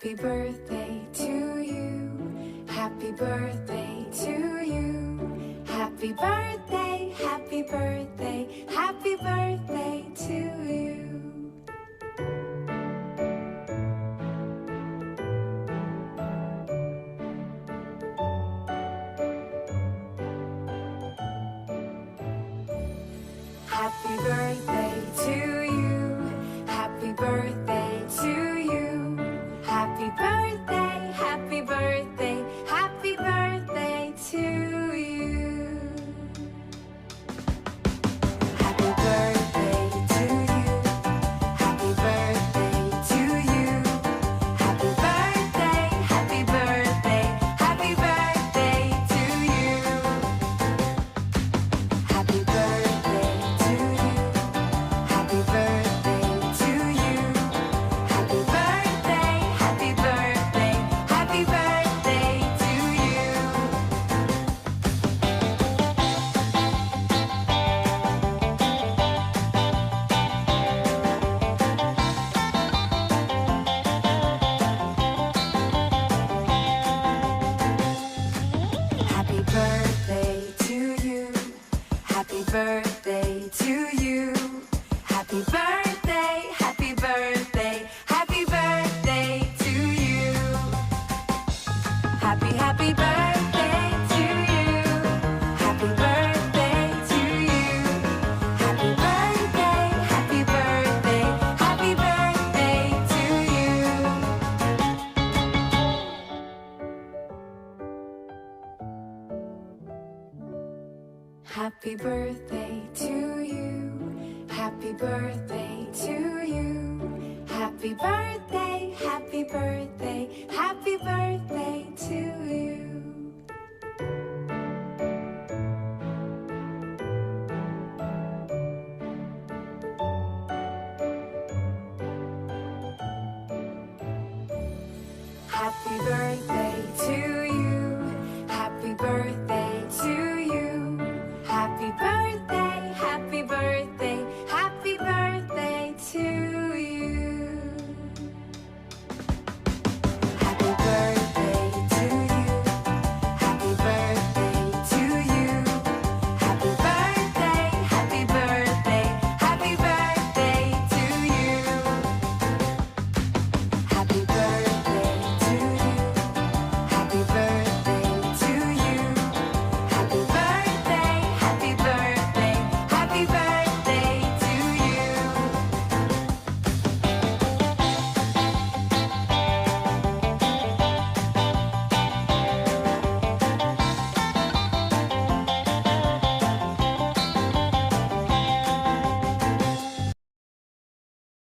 Happy birthday to you. Happy birthday to you. Happy birthday, happy birthday, happy birthday to you. Happy birthday to you. Happy birthday to you. Happy birthday, happy birthday, happy birthday to you. Happy birthday to you. Happy birthday to you. Happy birthday, happy birthday, happy birthday to you. Happy birthday to you. Happy birthday to you. Happy birthday, happy birthday, happy birthday to you. Happy birthday to you. Happy birthday to you. Happy birthday, happy birthday, happy birthday to you. Happy birthday to you. Happy birthday to you. Happy birthday, happy birthday, happy birthday to you. Happy birthday to you. Happy birthday to you. Happy birthday, happy birthday, happy birthday to